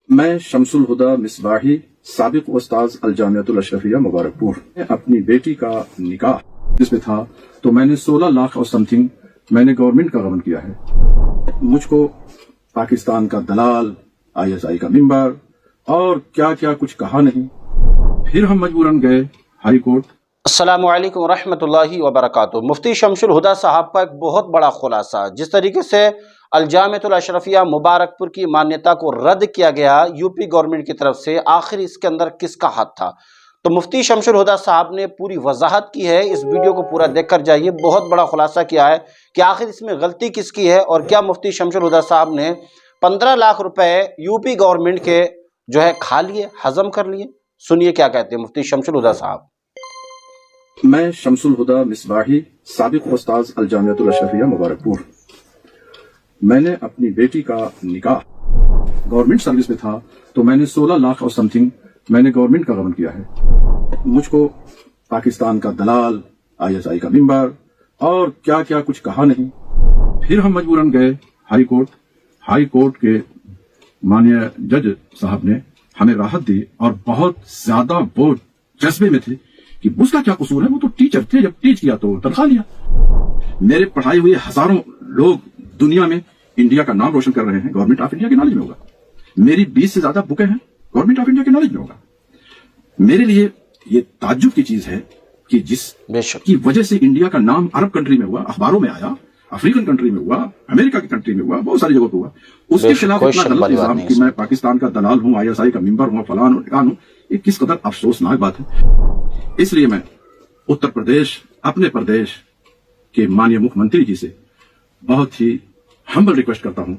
मैं शमसुल हुदा मिसबाही साबिक उस्ताज अलजामियातुल अशरफिया मुबारकपुर अपनी बेटी का निकाह जिसमें था तो मैंने 16 लाख और समथिंग मैंने गवर्नमेंट का गबन किया है। मुझको पाकिस्तान का दलाल, ISI का मेंबर और क्या क्या कुछ कहा नहीं। फिर हम मजबूरन गए हाई कोर्ट। अस्सलामु अलैकुम रहमतुल्लाहि व बरकातुहू। मुफ्ती शमसुल हुदा साहब का एक बहुत बड़ा खुलासा, जिस तरीके से अलजामियातुल अशरफिया मुबारकपुर की मान्यता को रद्द किया गया यूपी गवर्नमेंट की तरफ से, आखिर इसके अंदर किसका हाथ था? तो मुफ्ती शमसुल हुदा साहब ने पूरी वजाहत की है। इस वीडियो को पूरा देखकर जाइए। बहुत बड़ा खुलासा किया है कि आखिर इसमें गलती किसकी है और क्या मुफ्ती शमसुल हुदा साहब ने 15 लाख रुपए यूपी गवर्नमेंट के जो है खा लिए, हजम कर लिए। सुनिए क्या कहते हैं मुफ्ती शमसुल हुदा साहब। मैं शमसुल हुदा मिसबाही साबिक उस्ताज अलजामियातुल अशरफिया मुबारकपुर, मैंने अपनी बेटी का निकाह गवर्नमेंट सर्विस में था तो मैंने 16 लाख और समथिंग मैंने गवर्नमेंट का गबन किया है। मुझको पाकिस्तान का दलाल, ISI का मेंबर और क्या क्या कुछ कहा नहीं। फिर हम मजबूरन गए हाई कोर्ट। हाई कोर्ट के माननीय जज साहब ने हमें राहत दी और बहुत ज्यादा वो जज्बे में थे कि उसका क्या कसूर है, वो तो टीचर थे, जब टीच किया तो तनख्वाह लिया। मेरे पढ़ाए हुए हजारों लोग दुनिया में इंडिया का नाम रोशन कर रहे हैं, गवर्नमेंट ऑफ इंडिया के नॉलेज में होगा। मेरी 20 से ज्यादा बुकें हैं, गवर्नमेंट ऑफ इंडिया के नॉलेज में होगा। मेरे लिए ये ताज्जुब की चीज है कि जिसकी वजह से इंडिया का नाम अरब कंट्री में हुआ, अखबारों में आया, अफ्रीकन कंट्री में हुआ, अमेरिका की कंट्री में हुआ, बहुत सारी जगह पे हुआ, उसके खिलाफ इतना गलत इल्जाम कि मैं पाकिस्तान का दलाल हूं, ISI का मेंबर हूं, फलान हूं, ठिकान हूं, ये किस कदर अफसोसनाक बात है। इसलिए मैं उत्तर प्रदेश, अपने प्रदेश के माननीय मुख्यमंत्री जी से बहुत ही हम्बल रिक्वेस्ट करता हूं।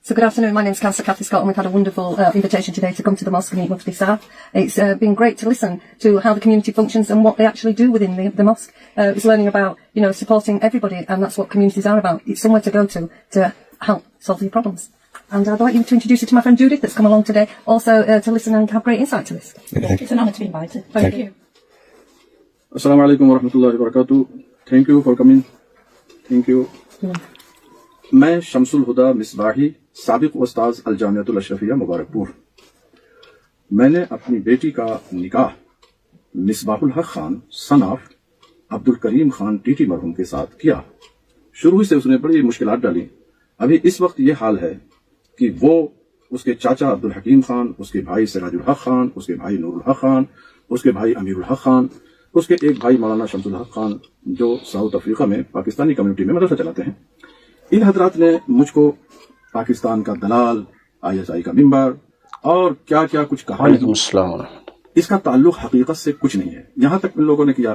So good afternoon, my name is Councillor Cathy Scott and we've had a wonderful invitation today to come to the mosque and meet Mufti Saab. It's been great to listen to how the community functions and what they actually do within the mosque. It's learning about, supporting everybody, and that's what communities are about. It's somewhere to go to help solve your problems. And I'd like you to introduce you to my friend Judith that's come along today, also to listen and have great insight to this. It's an honour to be invited. Thank you. Assalamu alaikum wa rahmatullahi wa barakatuh. Thank you for coming. Thank you. मैं शमसुल हुदा मिसबाही साबिक उस्ताज अलजामियातुल अशरफिया मुबारकपुर, मैंने अपनी बेटी का निकाह Misbahul Haq Khan son of Abdul Karim Khan TT मरहूम के साथ किया। शुरू से उसने बड़ी मुश्किलात डाली। अभी इस वक्त ये हाल है कि वो, उसके चाचा अब्दुल हकीम खान, उसके भाई सिराजुल हक खान, उसके भाई नूरुल हक खान, उसके भाई अमीरुल हक खान, उसके एक भाई मौलाना शमसुल हक खान जो साउथ अफ्रीका में पाकिस्तानी कम्युनिटी में मदरसा चलाते हैं, इन हजरात ने मुझको पाकिस्तान का दलाल, ISI का मेंबर और क्या क्या कुछ कहा नहीं। इसका ताल्लुक हकीकत से कुछ नहीं है। यहां तक इन लोगों ने किया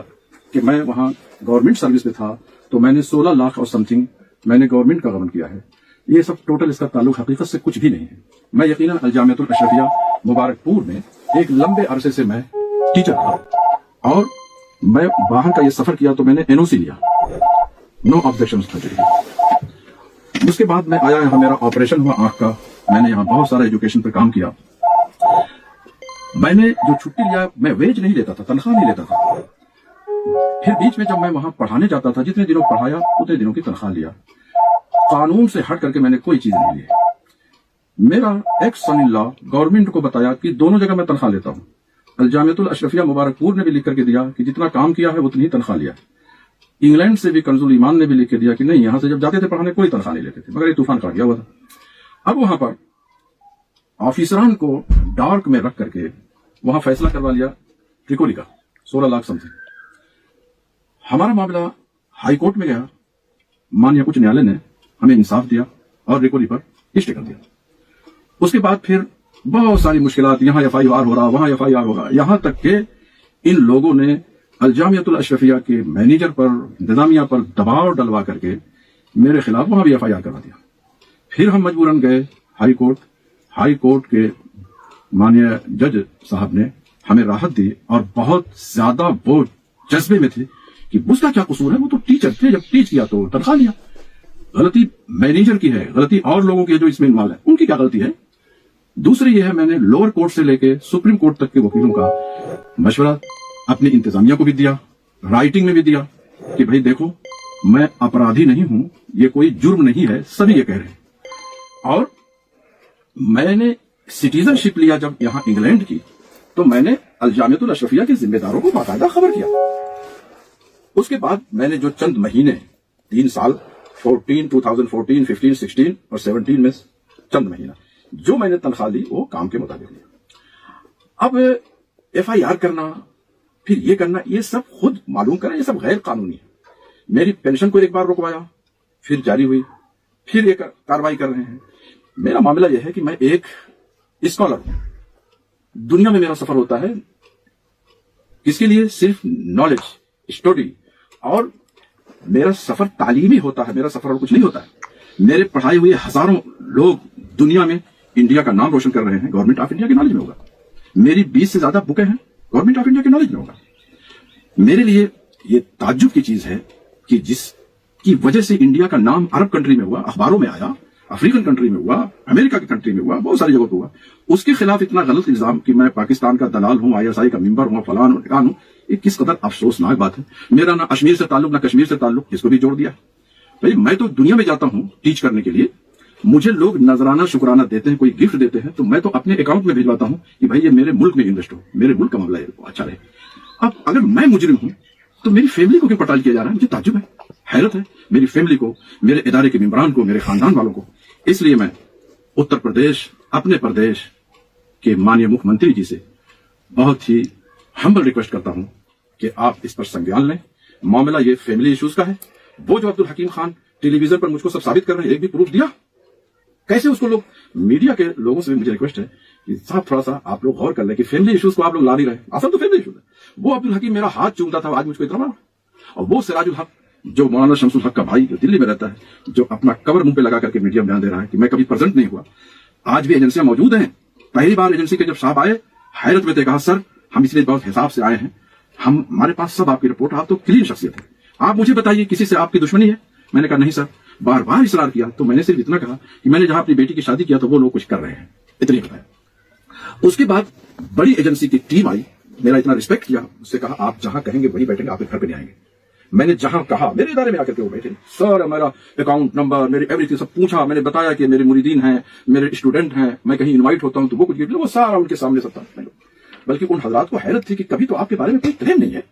कि मैं वहां गवर्नमेंट सर्विस में था तो मैंने 16 लाख और समथिंग मैंने गवर्नमेंट का गबन किया है। ये सब टोटल, इसका ताल्लुक हकीकत से कुछ भी नहीं है। मैं यकीनन अलजामियातुल अशरफिया मुबारकपुर में एक लंबे अरसे से मैं टीचर था और मैं बाहर का ये सफर किया तो मैंने NOC लिया, नो ऑब्जेक्शन था। उसके बाद मैं आया, यहाँ मेरा ऑपरेशन हुआ आंख का, मैंने यहाँ बहुत सारा एजुकेशन पर काम किया। मैंने जो छुट्टी लिया, मैं वेज नहीं लेता था, तनख्वाह नहीं लेता था। फिर बीच में जब मैं वहां पढ़ाने जाता था, जितने दिनों पढ़ाया उतने दिनों की तनख्वाह लिया। कानून से हट करके मैंने कोई चीज नहीं ली। मेरा ex son in law government को बताया कि दोनों जगह मैं तनख्वाह लेता हूँ। अलजामियातुल अशरफिया मुबारकपुर ने भी लिख करके दिया कि जितना काम किया है उतनी ही तनख्वाह लिया। इंग्लैंड से भी कंजुल ईमान ने भी लिख के दिया कि नहीं, यहां से जब जाते थे पढ़ाने कोई तनख्वाह नहीं लेते थे, मगर ये तूफान काट गया हुआ था। अब वहां पर ऑफिसरान को डार्क में रख करके वहां फैसला करवा लिया ट्रिकोली का 16 लाख समथिंग। हमारा मामला हाई कोर्ट में गया, माननीय उच्च न्यायालय ने हमें इंसाफ दिया और ट्रिकोली पर स्टे कर दिया। उसके बाद फिर बहुत सारी मुश्किलात, यहां FIR हो रहा, वहां FIR होगा, यहां तक के इन लोगों ने अलजामियातुल अशरफिया के मैनेजर पर, इंतजामिया पर दबाव डलवा करके मेरे खिलाफ वहां भी FIR करवा दिया। फिर हम मजबूरन गए हाई कोर्ट। हाई कोर्ट के माननीय जज साहब ने हमें राहत दी और बहुत ज्यादा वो जज्बे में थे कि उसका क्या कसूर है, वो तो टीचर थे, जब टीच किया तो तनख्वाह लिया। गलती मैनेजर की है, गलती और लोगों की है जो इसमें इन्वॉल्व है, उनकी क्या गलती है। दूसरी ये है, मैंने लोअर कोर्ट से लेके सुप्रीम कोर्ट तक के वकीलों का मशवरा अपनी इंतजामिया को भी दिया, राइटिंग में भी दिया कि भाई देखो मैं अपराधी नहीं हूं, ये कोई जुर्म नहीं है, सभी ये कह रहे हैं। और मैंने सिटीजनशिप लिया जब यहां इंग्लैंड की, तो मैंने अलजामियतुल अशरफिया के जिम्मेदारों को बाकायदा खबर किया। उसके बाद मैंने जो चंद महीने 3 साल 2014, 15, 16 और 17 में चंद महीना जो मैंने तनख्वाह ली वो काम के मुताबिक लिया। अब FIR करना, फिर ये करना, ये सब खुद मालूम करें, ये सब गैर कानूनी है। मेरी पेंशन को एक बार रुकवाया, फिर जारी हुई, फिर एक कार्रवाई कर रहे हैं। मेरा मामला यह है कि मैं एक स्कॉलर हूं। दुनिया में मेरा सफर होता है किसके लिए? सिर्फ नॉलेज, स्टडी, और मेरा सफर तालीमी होता है, मेरा सफर और कुछ नहीं होता है। मेरे पढ़ाए हुए हजारों लोग दुनिया में इंडिया का नाम रोशन कर रहे हैं, गवर्नमेंट ऑफ इंडिया के नॉलेज में होगा। मेरी 20 से ज्यादा बुकें हैं, गवर्नमेंट ऑफ इंडिया के नॉलेज में होगा। मेरे लिए ये ताज्जुब की चीज है कि जिसकी वजह से इंडिया का नाम अरब कंट्री में हुआ, अखबारों में आया, अफ्रीकन कंट्री में हुआ, अमेरिका की कंट्री में हुआ, बहुत सारी जगहों पर हुआ, उसके खिलाफ इतना गलत इल्जाम कि मैं पाकिस्तान का दलाल हूं, ISI का मेंबर हूं, फलान हूं, ठिकान हूं, ये किस कदर अफसोसनाक बात है। मेरा ना अश्मीर से ताल्लुक, ना कश्मीर से ताल्लुक, इसको भी जोड़ दिया। भाई मैं तो दुनिया में जाता हूं टीच करने के लिए, मुझे लोग नजराना शुक्राना देते हैं, कोई गिफ्ट देते हैं, तो मैं तो अपने अकाउंट में भिजवाता हूं कि भाई ये मेरे मुल्क में इन्वेस्ट हो, मेरे मुल्क का मामला अच्छा रहे। अब अगर मैं मुजरिम हूं तो मेरी फैमिली को क्यों पड़ताल किया जा रहा है? मुझे ताज्जुब है, हैरत है, मेरी फैमिली को, मेरे इदारे के मेंबरान को, मेरे खानदान वालों को। इसलिए मैं उत्तर प्रदेश, अपने प्रदेश के माननीय मुख्यमंत्री जी से बहुत ही हम्बल रिक्वेस्ट करता हूं कि आप इस पर संज्ञान लें। मामला ये फैमिली इश्यूज का है। वो जो अब्दुल हकीम खान टेलीविजन पर मुझको सब साबित कर रहे हैं, एक भी प्रूफ दिया? कैसे उसको लोग, मीडिया के लोगों से भी मुझे रिक्वेस्ट है कि साहब थोड़ा सा आप लोग गौर कर लें कि फैमिली इश्यूज को आप लोग ला नहीं रहे। असल तो फैमिली इश्यूज है। वो अब्दुल हकीम मेरा हाथ चूमता था, आज मुझको इतना बड़ा। और वो सिराजुल हक जो मौलाना शमसुल हक का भाई, जो दिल्ली में रहता है, जो अपना कवर मुंह पे लगा करके मीडिया में बयान दे रहा है कि मैं कभी प्रेजेंट नहीं हुआ, आज भी एजेंसियां मौजूद हैं। पहली बार एजेंसी के जब साहब आए, हैरत में कहा सर हम इसलिए बहुत हिसाब से आए हैं, हमारे पास सब आपकी रिपोर्ट, आप तो क्लीन शख्सियत है, आप मुझे बताइए किसी से आपकी दुश्मनी है? मैंने कहा नहीं सर। बार बार इसरार किया तो मैंने सिर्फ इतना कहा कि मैंने जहां अपनी बेटी की शादी किया तो वो लोग कुछ कर रहे हैं, इतनी बताया। उसके बाद बड़ी एजेंसी की टीम आई, मेरा इतना रिस्पेक्ट किया, उससे कहा आप जहां कहेंगे वहीं बैठेंगे, आपके घर पे नहीं आएंगे। मैंने जहां कहा, मेरे इदारे में आकर के वो बैठे, सर मेरा अकाउंट नंबर, मेरी एवरीथिंग सब पूछा। मैंने बताया कि मेरे मुरीदीन हैं, मेरे स्टूडेंट हैं, मैं कहीं इनवाइट होता हूं तो वो कुछ गिफ्ट, वो सारा उनके सामने सब था। बल्कि उन हजरात को हैरत थी कि कभी तो आपके बारे में कोई क्लेम नहीं है।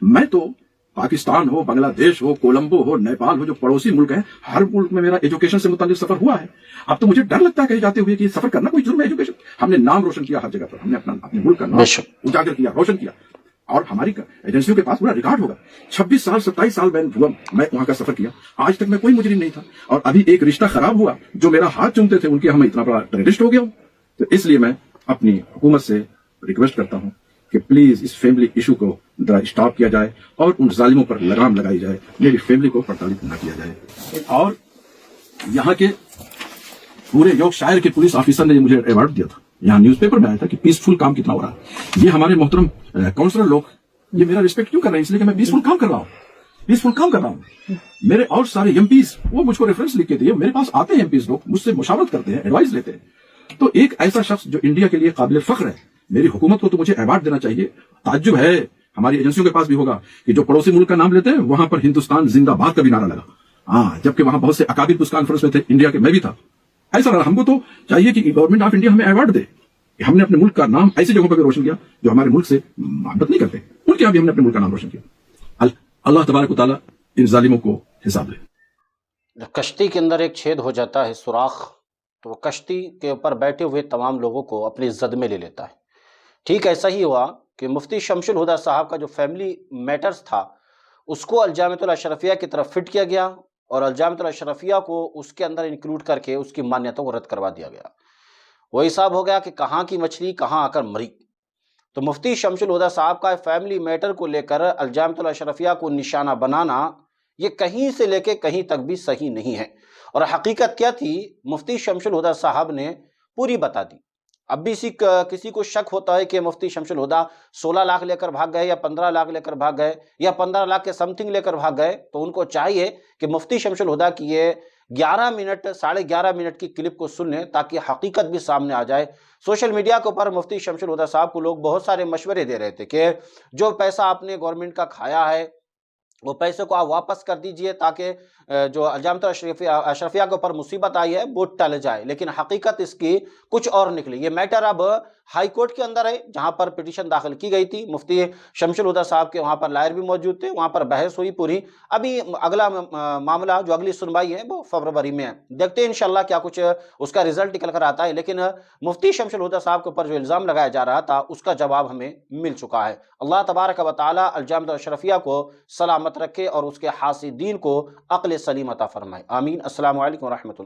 मैं तो पाकिस्तान हो, बांग्लादेश हो, कोलंबो हो, नेपाल हो, जो पड़ोसी मुल्क है, हर मुल्क में मेरा एजुकेशन से मुताल्लिक सफर हुआ है। अब तो मुझे डर लगता है कहीं जाते हुए कि सफर करना कोई जुर्म है। एजुकेशन, हमने नाम रोशन किया हर जगह पर, हमने अपने मुल्क का नाम उजागर किया, रोशन किया, और हमारी एजेंसियों के पास पूरा रिकॉर्ड होगा। 26 साल 27 साल मैं वहां का सफर किया, आज तक मैं कोई मुजरिम नहीं था। और अभी एक रिश्ता खराब हुआ, जो मेरा हाथ चूमते थे उनके हम इतना बड़ा टेररिस्ट हो गया हूं। तो इसलिए मैं अपनी हुकूमत से रिक्वेस्ट करता हूं कि प्लीज इस फैमिली इशू को जरा स्टॉप किया जाए और उन जालिमों पर लगाम लगाई जाए, मेरी फैमिली को प्रताड़ित न किया जाए। और यहाँ के पूरे योगशायर के पुलिस ऑफिसर ने मुझे अवार्ड दिया था, यहाँ न्यूज़पेपर में आया था कि पीसफुल काम कितना हो रहा है। ये हमारे मोहतरम काउंसलर लोग ये मेरा रिस्पेक्ट क्यों कर रहे हैं? इसलिए कि मैं पीसफुल काम कर रहा हूँ, पीसफुल काम कर रहा हूँ। मेरे और सारे एमपीज वो मुझको रेफरेंस लिख के दिए, मेरे पास आते हैं एमपीज लोग, मुझसे मुशावरत करते हैं, एडवाइस लेते हैं। तो एक ऐसा शख्स जो इंडिया के लिए काबिल फख्र है, मेरी हुकूमत को तो मुझे अवार्ड देना चाहिए। ताज्जुब है, हमारी एजेंसियों के पास भी होगा कि जो पड़ोसी मुल्क का नाम लेते हैं वहां पर हिंदुस्तान जिंदाबाद का भी नारा लगा। हाँ, जबकि वहां बहुत से अकाबिर उस कॉन्फ्रेंस में थे, इंडिया के, मैं भी था। ऐसा रहा, हमको तो चाहिए कि गवर्नमेंट ऑफ इंडिया हमें अवार्ड दे। हमने अपने मुल्क का नाम ऐसी जगहों पर भी रोशन किया जो हमारे मुल्क से मोहब्बत नहीं करते, उनके यहाँ भी हमने अपने मुल्क का नाम रोशन किया। अल्लाह तबारक व तआला इन जालिमों को हिसाब ले। जब कश्ती के अंदर एक छेद हो जाता है, सुराख, तो वो कश्ती के ऊपर बैठे हुए तमाम लोगों को अपनी जद में ले लेता है। ठीक ऐसा ही हुआ कि मुफ्ती शमशुल हुदा साहब का जो फैमिली मैटर्स था उसको अलजामियतुल अशरफिया की तरफ फिट किया गया और अलजामियतुल अशरफिया को उसके अंदर इंक्लूड करके उसकी मान्यता को रद्द करवा दिया गया। वही हिसाब हो गया कि कहाँ की मछली कहाँ आकर मरी। तो मुफ्ती शमशुल हुदा साहब का फैमिली मैटर को लेकर अलजामियतुल अशरफिया को निशाना बनाना ये कहीं से लेके कहीं तक भी सही नहीं है। और हकीकत क्या थी, मुफ्ती शमशुल हुदा साहब ने पूरी बता दी। अब भी किसी को शक होता है कि मुफ्ती शमशुल हुदा 16 लाख लेकर भाग गए या 15 लाख लेकर भाग गए या 15 लाख के समथिंग लेकर भाग गए, तो उनको चाहिए कि मुफ्ती शमशुल हुदा की ये 11 मिनट 11.5 मिनट की क्लिप को सुन लें ताकि हकीकत भी सामने आ जाए। सोशल मीडिया के ऊपर मुफ्ती शमशुल हुदा साहब को लोग बहुत सारे मशवरे दे रहे थे कि जो पैसा आपने गवर्नमेंट का खाया है وہ پیسے کو آپ واپس کر دیجئے تاکہ جو الجامعۃ اشرفیہ کے اوپر مصیبت آئی ہے وہ ٹل جائے، لیکن حقیقت اس کی کچھ اور نکلی۔ یہ میٹر اب ہائی کورٹ کے اندر ہے جہاں پر پٹیشن داخل کی گئی تھی، مفتی شمس الہدیٰ صاحب کے وہاں پر لائر بھی موجود تھے، وہاں پر بحث ہوئی پوری۔ ابھی اگلا معاملہ جو اگلی سنوائی ہے وہ فروری میں ہے، دیکھتے ہیں انشاءاللہ کیا کچھ اس کا رزلٹ نکل کر آتا ہے، لیکن مفتی شمس الہدیٰ صاحب کے اوپر جو الزام لگایا جا رہا تھا اس کا جواب ہمیں مل چکا ہے۔ اللہ تبارک و تعالی الجامعۃ اشرفیہ کو سلامت رکھے اور اس کے حاسدین کو عقل سلیم عطا فرمائے، آمین۔ السلام علیکم ورحمۃ اللہ۔